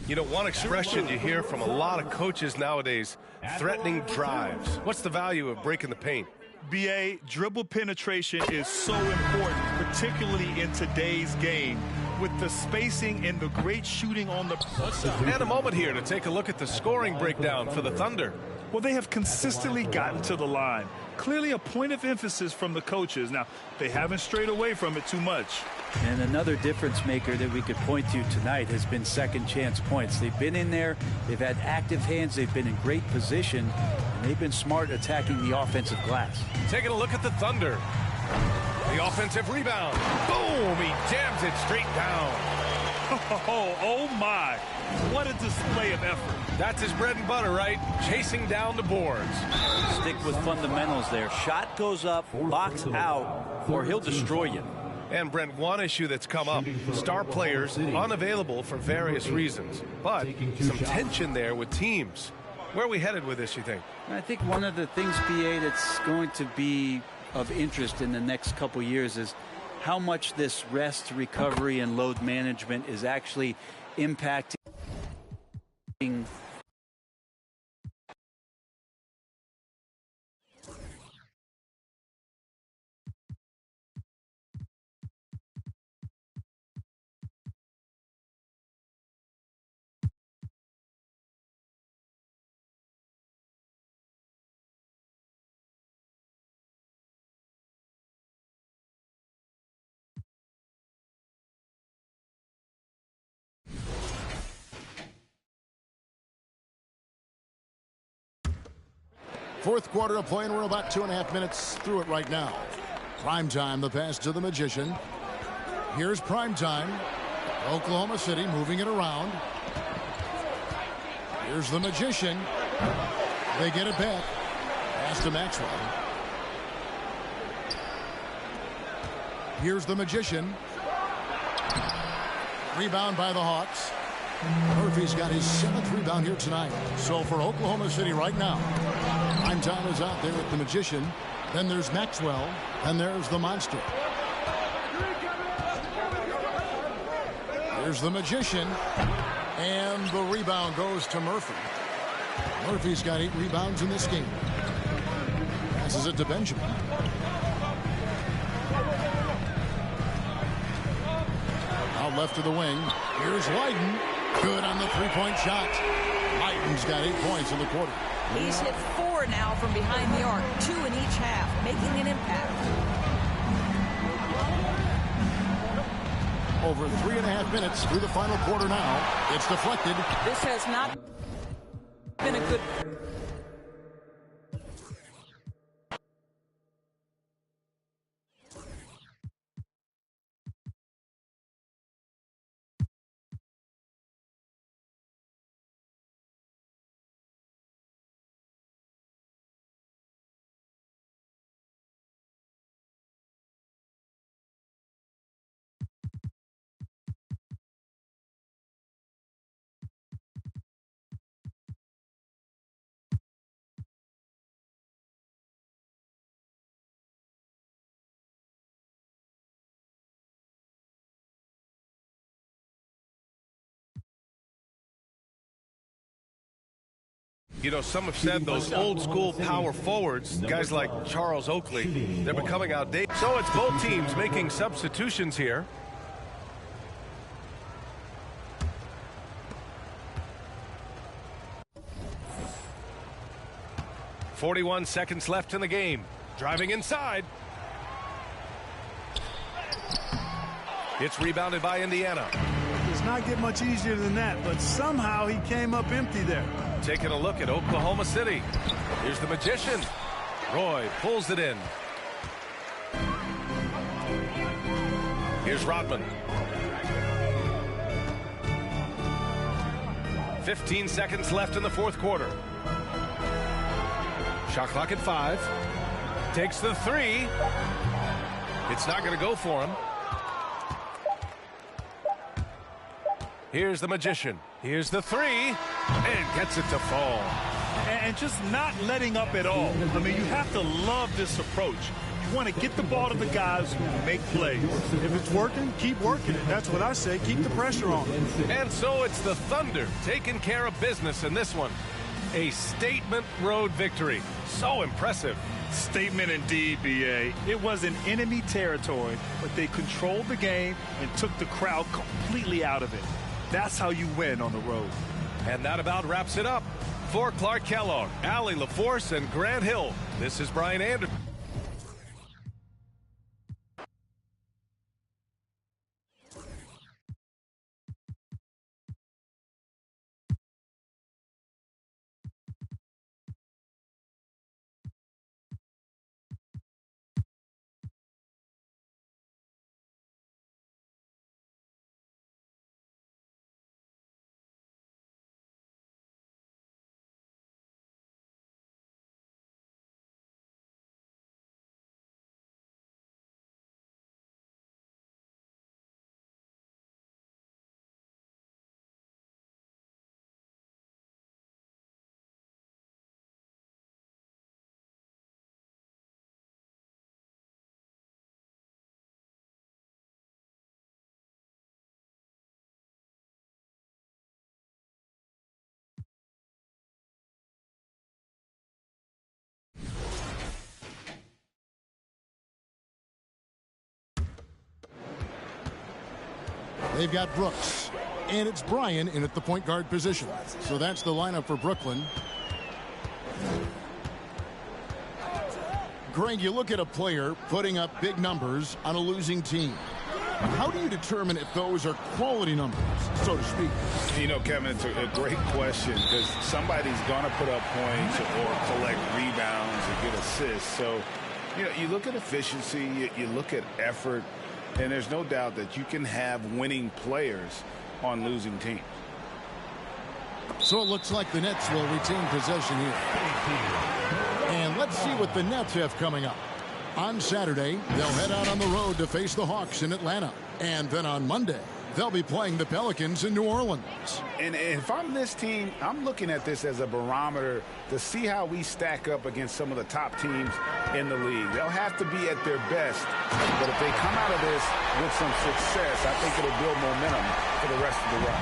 You know, one expression you hear from a lot of coaches nowadays, threatening drives. What's the value of breaking the paint? BA, dribble penetration is so important, particularly in today's game, with the spacing and the great shooting on the... And a moment here to take a look at the scoring breakdown for the Thunder. Well, they have consistently gotten to the line. Clearly a point of emphasis from the coaches. Now, they haven't strayed away from it too much. And another difference maker that we could point to tonight has been second chance points. They've been in there, they've had active hands, they've been in great position, and they've been smart attacking the offensive glass. Taking a look at the Thunder. The offensive rebound. Boom! He jams it straight down. Oh my! What a display of effort. That's his bread and butter, right? Chasing down the boards. Stick with fundamentals there. Shot goes up, box out, or he'll destroy you. And, Brent, one issue that's come up, star players unavailable for various reasons, but some tension there with teams. Where are we headed with this, you think? I think one of the things, BA, that's going to be of interest in the next couple years is how much this rest, recovery, and load management is actually impacting Fourth quarter of play, and we're about 2.5 minutes through it right now. Primetime, the pass to the Magician. Here's Primetime. Oklahoma City moving it around. Here's the Magician. They get it back. Pass to Maxwell. Here's the Magician. Rebound by the Hawks. Murphy's got his 7th rebound here tonight. So for Oklahoma City right now, Primetime is out there with the Magician. Then there's Maxwell. And there's the Monster. Here's the Magician. And the rebound goes to Murphy. Murphy's got 8 rebounds in this game. Passes it to Benjamin. Out left to the wing. Here's Lydon. Good on the three-point shot. Lydon's got 8 points in the quarter. He's hit 4 now from behind the arc, 2 in each half, making an impact. Over 3.5 minutes through the final quarter now. It's deflected. This has not been a good... You know, some have said those old-school power forwards, guys like Charles Oakley, they're becoming outdated. So it's both teams making substitutions here. .41 seconds left in the game. Driving inside. It's rebounded by Indiana. Does not get much easier than that, but somehow he came up empty there. Taking a look at Oklahoma City. Here's the Magician. Roy pulls it in. Here's Rodman. 15 seconds left in the fourth quarter. Shot clock at 5. Takes the 3. It's not going to go for him. Here's the Magician. Here's the 3. And gets it to fall. And just not letting up at all. I mean, you have to love this approach. You You want to get the ball to the guys who make plays. If it's working, keep working it. That's what I say. Keep the pressure on. And so it's the Thunder taking care of business in this one. A statement road victory. So impressive. Statement indeed, B.A. It was in enemy territory, but they controlled the game and took the crowd completely out of it. That's how you win on the road. And that about wraps it up. For Clark Kellogg, Allie LaForce, and Grant Hill, this is Brian Anderson. They've got Brooks, and it's Bryan in at the point guard position. So that's the lineup for Brooklyn. Greg, you look at a player putting up big numbers on a losing team. How do you determine if those are quality numbers, so to speak? You know, Kevin, it's a great question because somebody's going to put up points or collect rebounds or get assists. So, you know, you look at efficiency, you look at effort, and there's no doubt that you can have winning players on losing teams. So it looks like the Nets will retain possession here. And let's see what the Nets have coming up. On Saturday, they'll head out on the road to face the Hawks in Atlanta. And then on Monday, they'll be playing the Pelicans in New Orleans. And if I'm this team, I'm looking at this as a barometer to see how we stack up against some of the top teams in the league. They'll have to be at their best. But if they come out of this with some success, I think it'll build momentum for the rest of the run.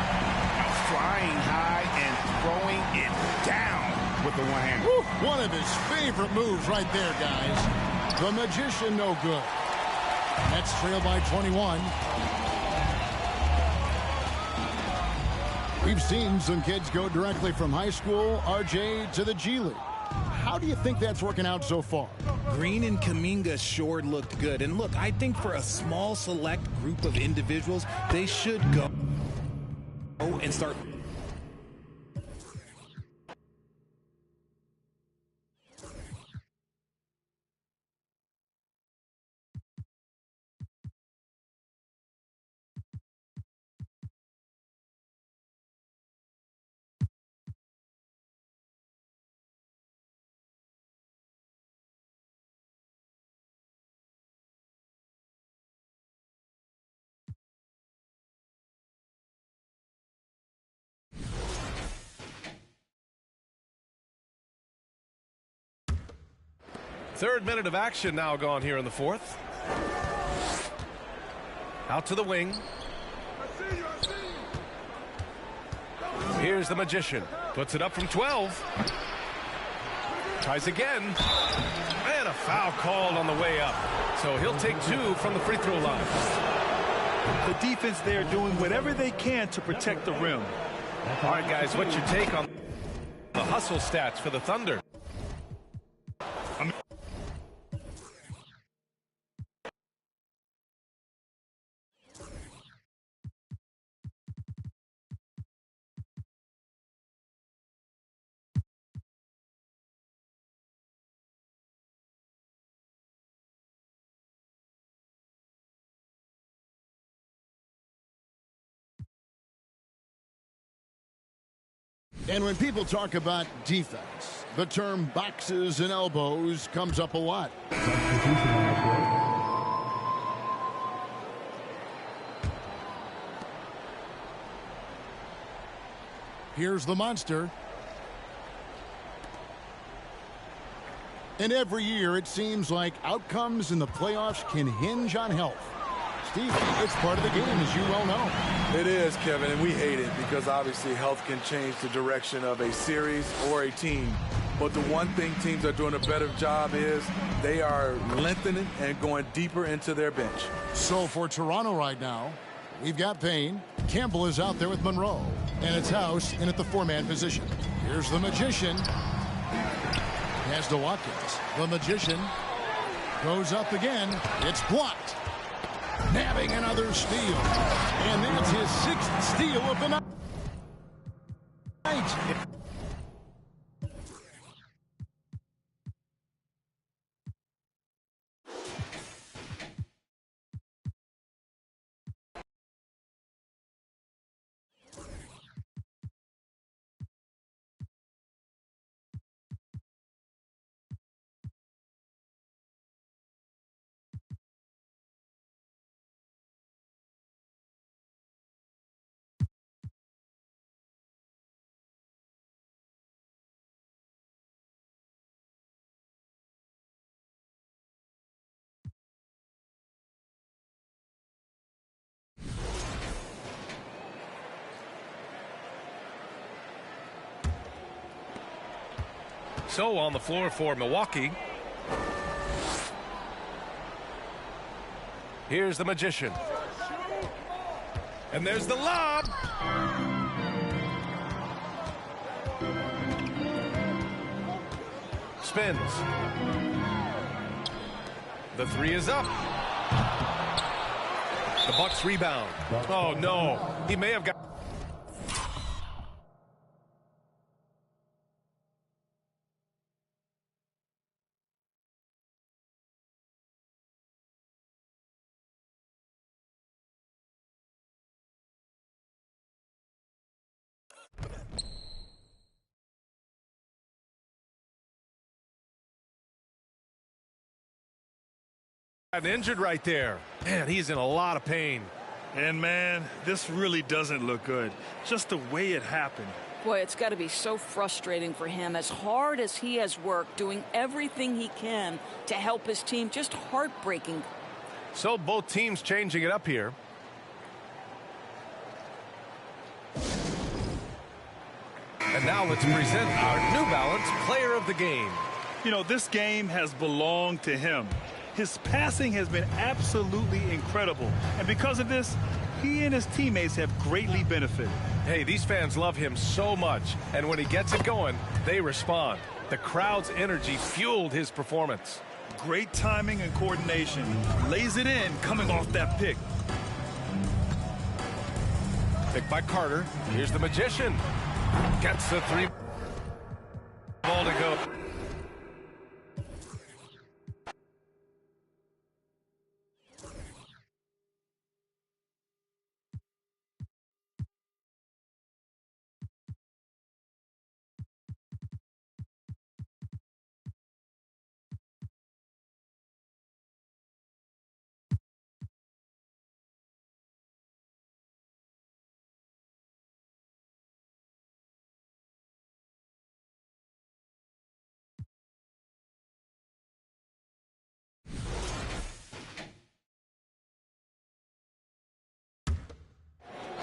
Flying high and throwing it down with the one-hander. One of his favorite moves right there, guys. The magician, no good. Nets trail by 21. We've seen some kids go directly from high school, RJ, to the G League. How do you think that's working out so far? Green and Kuminga sure looked good. And look, I think for a small select group of individuals, they should go and start. Third minute of action now gone here in the fourth. Out to the wing. Here's the magician. Puts it up from 12. Tries again. And a foul called on the way up. So he'll take two from the free throw line. The defense there doing whatever they can to protect the rim. All right, guys, what's your take on the hustle stats for the Thunder? And when people talk about defense, the term boxes and elbows comes up a lot. Here's the monster. And every year it seems like outcomes in the playoffs can hinge on health. Steve, it's part of the game, as you well know. It is, Kevin, and we hate it because obviously health can change the direction of a series or a team. But the one thing teams are doing a better job is they are lengthening and going deeper into their bench. So for Toronto right now, we've got Payne. Campbell is out there with Monroe. And it's House in at the four-man position. Here's the Magician. Pass to Watkins. The Magician goes up again. It's blocked. Nabbing another steal. And that's his 6th steal of the night. So on the floor for Milwaukee. Here's the Magician. And there's the lob. Spins. The three is up. The Bucks rebound. Oh, no. He may have got... injured right there. Man, he's in a lot of pain. And man, this really doesn't look good. Just the way it happened. Boy, it's got to be so frustrating for him. As hard as he has worked, doing everything he can to help his team, just heartbreaking. So both teams changing it up here. And now let's present our New Balance Player of the Game. You know, this game has belonged to him. His passing has been absolutely incredible. And because of this, he and his teammates have greatly benefited. Hey, these fans love him so much. And when he gets it going, they respond. The crowd's energy fueled his performance. Great timing and coordination. Lays it in coming off that pick. Pick by Carter. Here's the Magician. Gets the three. Ball to go.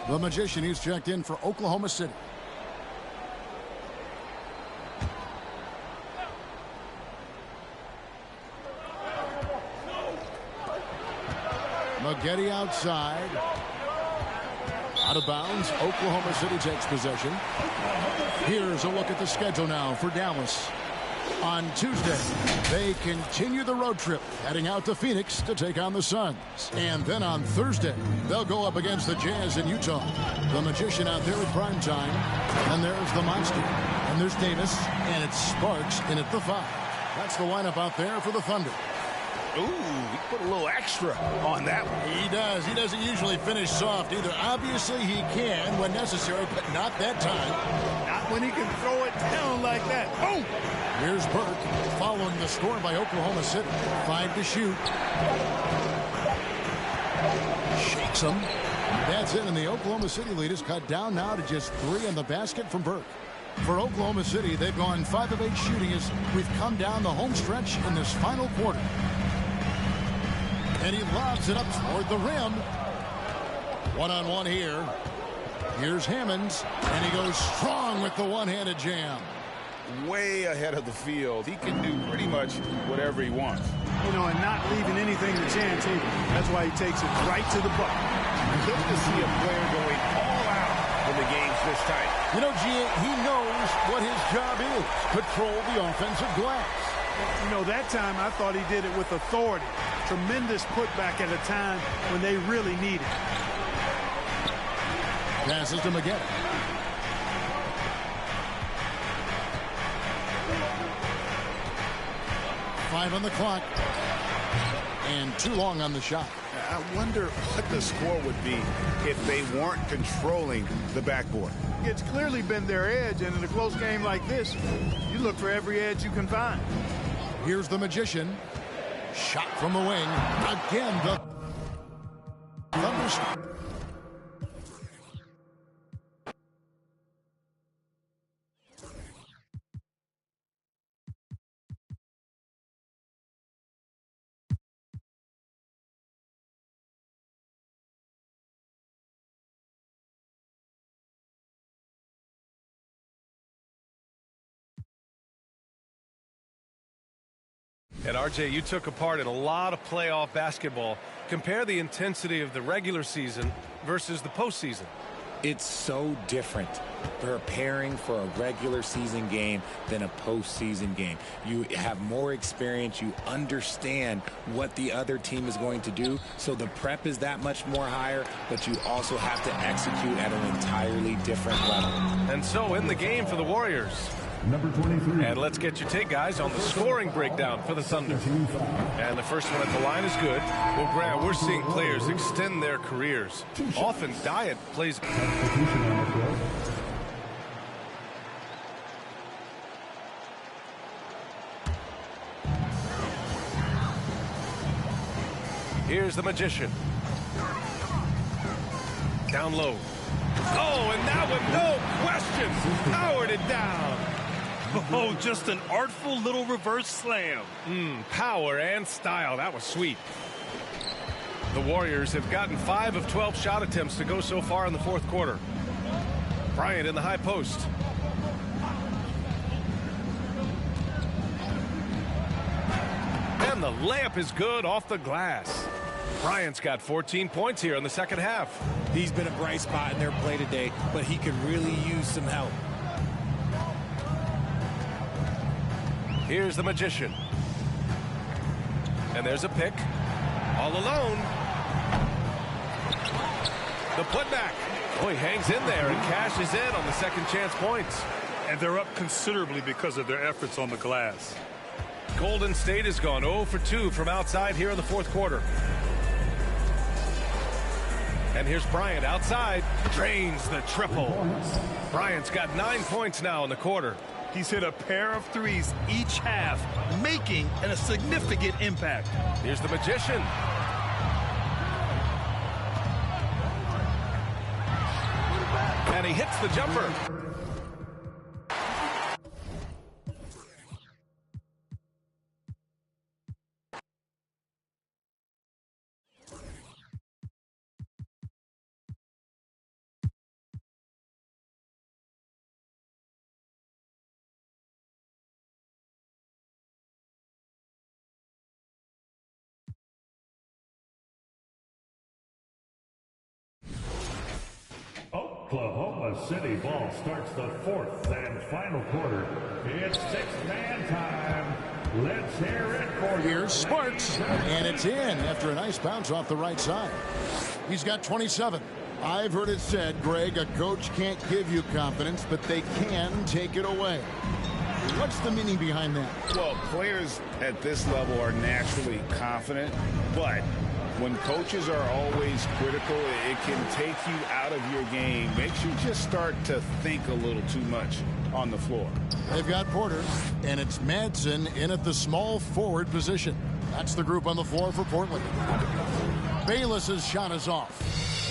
The Magician, he's checked in for Oklahoma City. Maggette outside. Out of bounds. Oklahoma City takes possession. Here's a look at the schedule now for Dallas. On Tuesday, they continue the road trip, heading out to Phoenix to take on the Suns. And then on Thursday, they'll go up against the Jazz in Utah. The Magician out there at prime time. And there's the Monster. And there's Davis. And it's Sparks in at the 5. That's the lineup out there for the Thunder. Ooh, he put a little extra on that one. He does. He doesn't usually finish soft either. Obviously, he can when necessary, but not that time. Not when he can throw it down like that. Boom! Here's Burke following the score by Oklahoma City. 5 to shoot. Shakes him. That's it, and the Oklahoma City lead is cut down now to just 3 on the basket from Burke. For Oklahoma City, they've gone 5 of 8 shooting as we've come down the home stretch in this final quarter. And he lobs it up toward the rim. One-on-one here. Here's Hammonds, and he goes strong with the one-handed jam. Way ahead of the field. He can do pretty much whatever he wants. You know, and not leaving anything to chance either. That's why he takes it right to the bucket. Good to see a player going all out when the game's this tight. You know, he knows what his job is. Control the offensive glass. You know, that time I thought he did it with authority. Tremendous putback at a time when they really need it. Passes to Maggette. Five on the clock. And too long on the shot. I wonder what the score would be if they weren't controlling the backboard. It's clearly been their edge, and in a close game like this, you look for every edge you can find. Here's the Magician. Shot from the wing. Again, the Thunderstorm. And RJ, you took a part in a lot of playoff basketball. Compare the intensity of the regular season versus the postseason. It's so different preparing for a regular season game than a postseason game. You have more experience. You understand what the other team is going to do. So the prep is that much more higher, but you also have to execute at an entirely different level. And so in the game for the Warriors. Number 23. And let's get your take, guys, on the scoring breakdown for the Thunder. And the first one at the line is good. Well, Grant, we're seeing players extend their careers. Often diet plays. Here's the Magician. Down low. Oh, and that one, no question, powered it down. Oh, just an artful little reverse slam. Power and style. That was sweet. The Warriors have gotten 5 of 12 shot attempts to go so far in the fourth quarter. Bryant in the high post. And the layup is good off the glass. Bryant's got 14 points here in the second half. He's been a bright spot in their play today, but he could really use some help. Here's the Magician. And there's a pick. All alone. The putback. Oh, he hangs in there and cashes in on the second chance points. And they're up considerably because of their efforts on the glass. Golden State has gone 0 for 2 from outside here in the fourth quarter. And here's Bryant outside. Drains the triple. Bryant's got 9 points now in the quarter. He's hit a pair of threes each half, making a significant impact. Here's the Magician. And he hits the jumper. Oklahoma City ball starts the fourth and final quarter. It's six-man time. Let's hear it for Here's Sparks, and it's in after a nice bounce off the right side. He's got 27. I've heard it said, Greg, a coach can't give you confidence, but they can take it away. What's the meaning behind that? Well, players at this level are naturally confident, but when coaches are always critical, it can take you out of your game. Makes you just start to think a little too much on the floor. They've got Porter, and it's Madsen in at the small forward position. That's the group on the floor for Portland. Bayless's shot is off.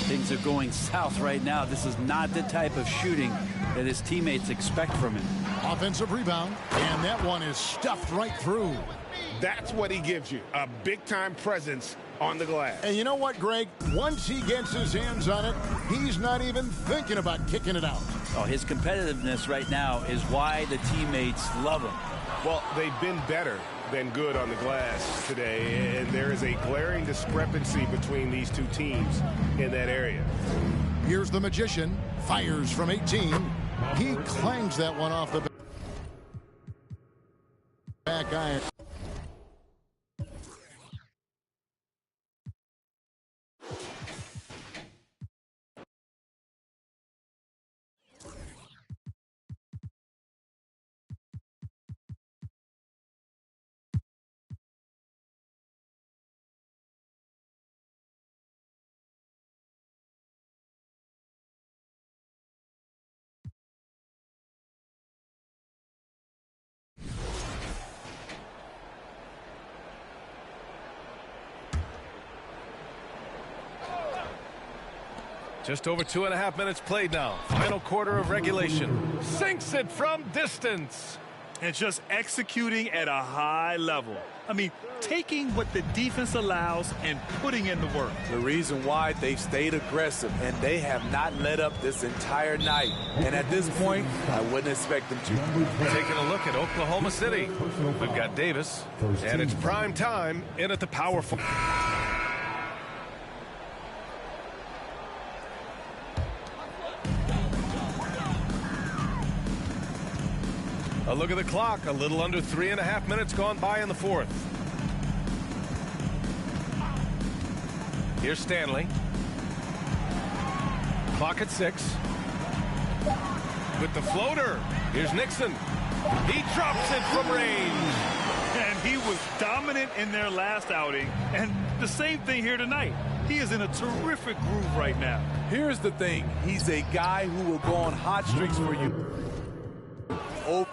Things are going south right now. This is not the type of shooting that his teammates expect from him. Offensive rebound, and that one is stuffed right through. That's what he gives you, a big-time presence on the glass. And you know what, Greg? Once he gets his hands on it, he's not even thinking about kicking it out. Oh, his competitiveness right now is why the teammates love him. Well, they've been better than good on the glass today, and there is a glaring discrepancy between these two teams in that area. Here's the Magician, fires from 18. He clangs that one off the back iron. Just over 2.5 minutes played now. Final quarter of regulation. Sinks it from distance. And just executing at a high level. I mean, taking what the defense allows and putting in the work. The reason why they stayed aggressive, and they have not let up this entire night. And at this point, I wouldn't expect them to. Taking a look at Oklahoma City. We've got Davis, and it's prime time in at the power forward. A look at the clock. A little under 3.5 minutes gone by in the fourth. Here's Stanley. Clock at 6. With the floater. Here's Nixon. He drops it from range. And he was dominant in their last outing. And the same thing here tonight. He is in a terrific groove right now. Here's the thing. He's a guy who will go on hot streaks for you. Oh.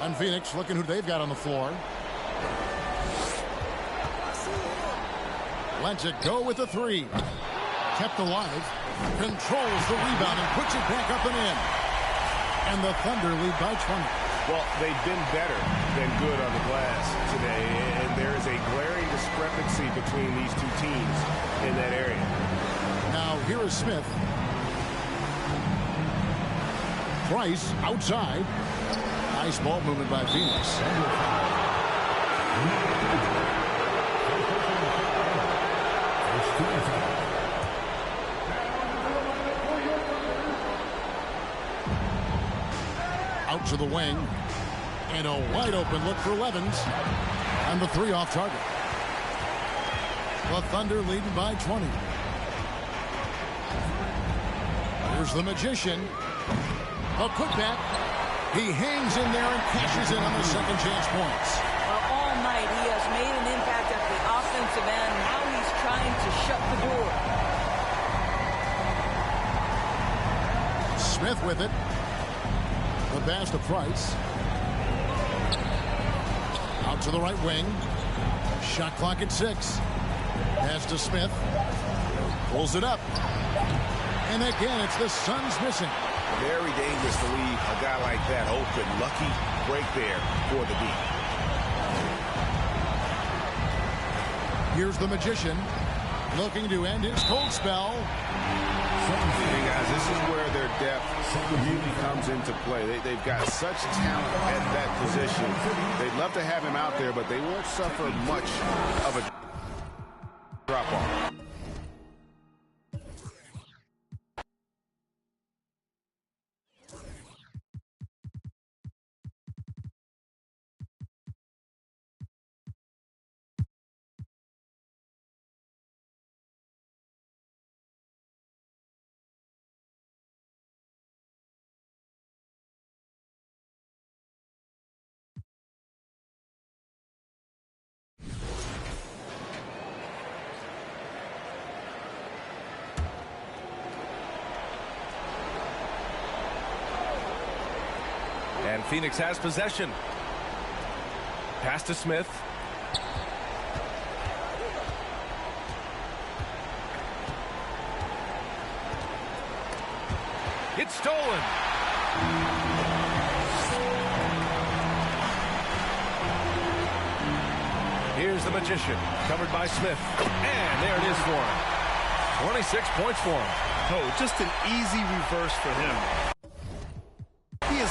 And Phoenix looking who they've got on the floor. Lets it go with the three. Kept alive. Controls the rebound and puts it back up and in. And the Thunder lead by 20. Well, they've been better than good on the glass today. And there is a glaring discrepancy between these two teams in that area. Now here is Smith. Price outside. Nice ball movement by Phoenix. Out to the wing. And a wide open look for Levens. And the three off target. The Thunder leading by 20. Here's the Magician. A putback. He hangs in there and cashes in on the second chance points. Well, all night he has made an impact at the offensive end. Now he's trying to shut the door. Smith with it. The pass to Price. Out to the right wing. Shot clock at 6. Pass to Smith. Pulls it up. And again, it's the Suns missing. Very dangerous to leave a guy like that open. Lucky break there for the D. Here's the Magician looking to end his cold spell. Hey guys, this is where their depth really comes into play. They've got such talent at that position. They'd love to have him out there, but they won't suffer much of a drop-off. And Phoenix has possession. Pass to Smith. It's stolen. Here's the Magician, covered by Smith. And there it is for him. 26 points for him. Oh, just an easy reverse for him. He is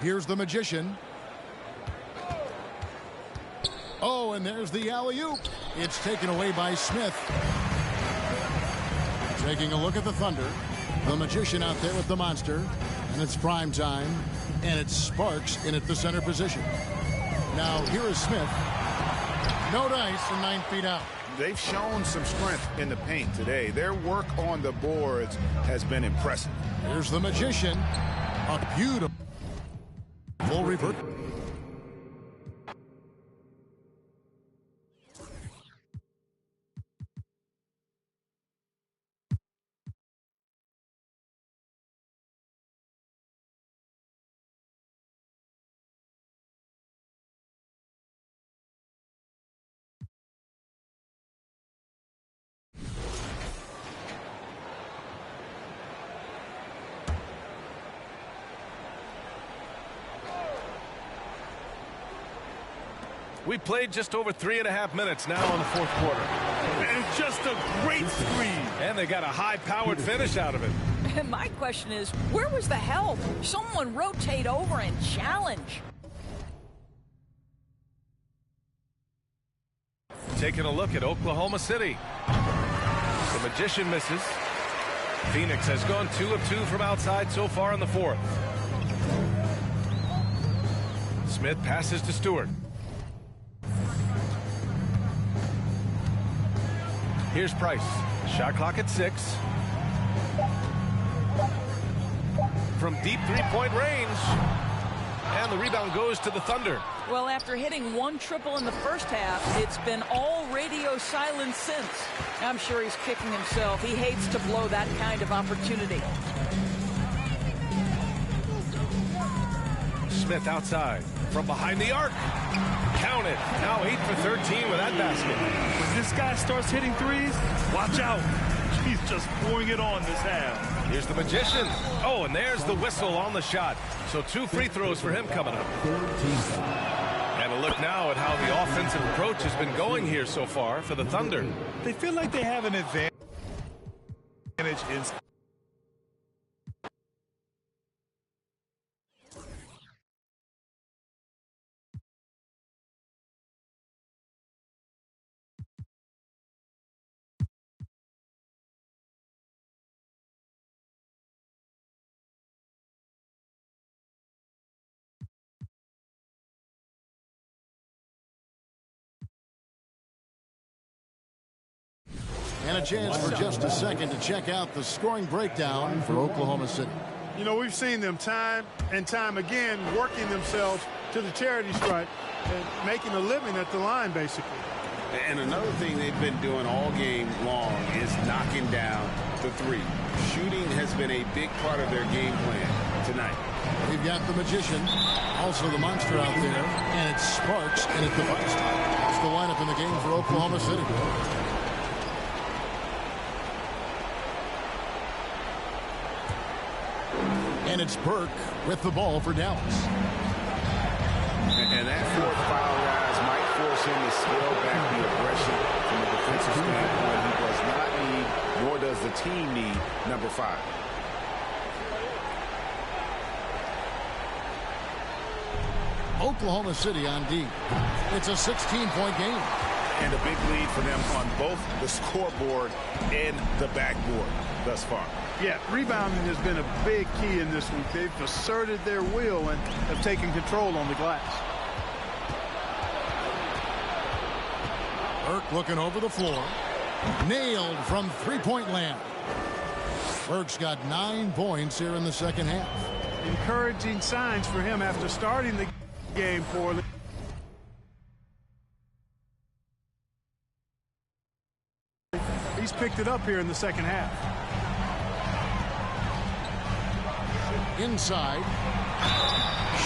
Here's the Magician. Oh, and there's the alley-oop. It's taken away by Smith. Taking a look at the Thunder. The Magician out there with the Monster. And it's prime time. And it's Sparks in at the center position. Now, here is Smith. No dice and 9 feet out. They've shown some strength in the paint today. Their work on the boards has been impressive. Here's the Magician. A beautiful revert. We played just over 3.5 minutes now in the fourth quarter. And just a great screen. And they got a high-powered finish out of it. And my question is, where was the help? Someone rotate over and challenge. Taking a look at Oklahoma City. The Magician misses. Phoenix has gone 2 of 2 from outside so far in the fourth. Smith passes to Stewart. Here's Price. Shot clock at 6. From deep three-point range. And the rebound goes to the Thunder. Well, after hitting 1 triple in the first half, it's been all radio silence since. I'm sure he's kicking himself. He hates to blow that kind of opportunity. Smith outside. From behind the arc. Count it. Now 8 for 13 with that basket. When this guy starts hitting threes, watch out. He's just pouring it on this half. Here's the Magician. Oh, and there's the whistle on the shot. So 2 free throws for him coming up. And a look now at how the offensive approach has been going here so far for the Thunder. They feel like they have an advantage in... And a chance for just a second to check out the scoring breakdown for Oklahoma City. You know, we've seen them time and time again working themselves to the charity stripe and making a living at the line, basically. And another thing they've been doing all game long is knocking down the three. Shooting has been a big part of their game plan tonight. We've got the Magician, also the Monster out there, and it's Sparks and it's the Feist. That's the lineup in the game for Oklahoma City. And it's Burke with the ball for Dallas. And that fourth foul, guys, might force him to scale back the aggression from a defensive standpoint. He does not need, nor does the team need, number 5. Oklahoma City on D. It's a 16-point game. And a big lead for them on both the scoreboard and the backboard thus far. Yeah, rebounding has been a big key in this week. They've asserted their will and have taken control on the glass. Burke looking over the floor. Nailed from three-point land. Burke's got 9 points here in the second half. Encouraging signs for him after starting the game poorly. He's picked it up here in the second half. Inside.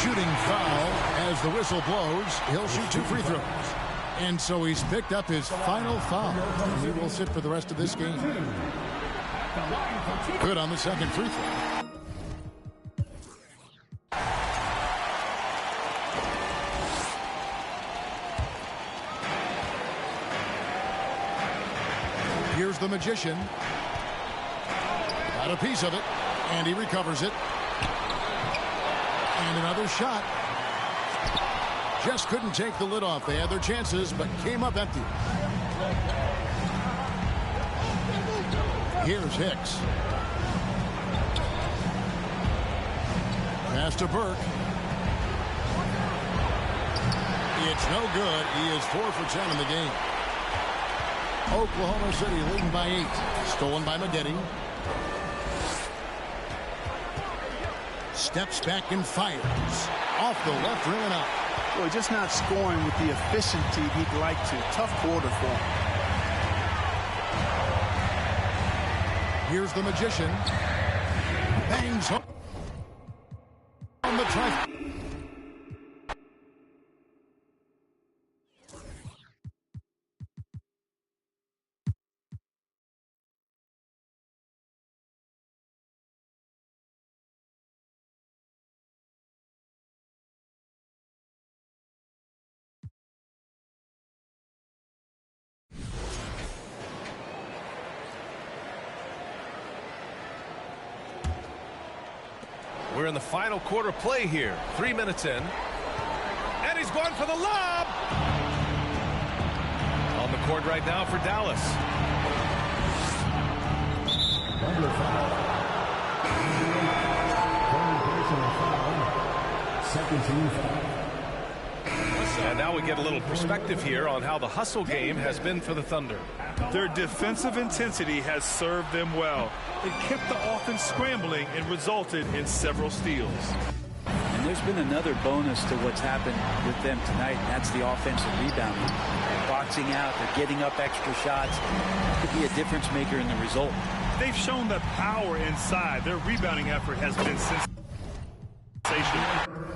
Shooting foul as the whistle blows. He'll shoot 2 free throws. And so he's picked up his final foul. He will sit for the rest of this game. Good on the second free throw. Here's the Magician. Got a piece of it. And he recovers it. And And another shot. Just couldn't take the lid off. They had their chances, but came up empty. Here's Hicks. Pass to Burke. It's no good. He is 4 for 10 in the game. Oklahoma City leading by 8. Stolen by Maggette. Steps back and fires. Off the left rim and out. Boy, just not scoring with the efficiency he'd like to. Tough quarter for him. Here's the Magician. Bangs home on the try. We're in the final quarter play here. 3 minutes in. And he's going for the lob. On the court right now for Dallas. Number 5. Second team foul. And now we get a little perspective here on how the hustle game has been for the Thunder. Their defensive intensity has served them well. It kept the offense scrambling and resulted in several steals. And there's been another bonus to what's happened with them tonight, and that's the offensive rebounding. They're boxing out, they're getting up extra shots. That could be a difference maker in the result. They've shown the power inside. Their rebounding effort has been sensational.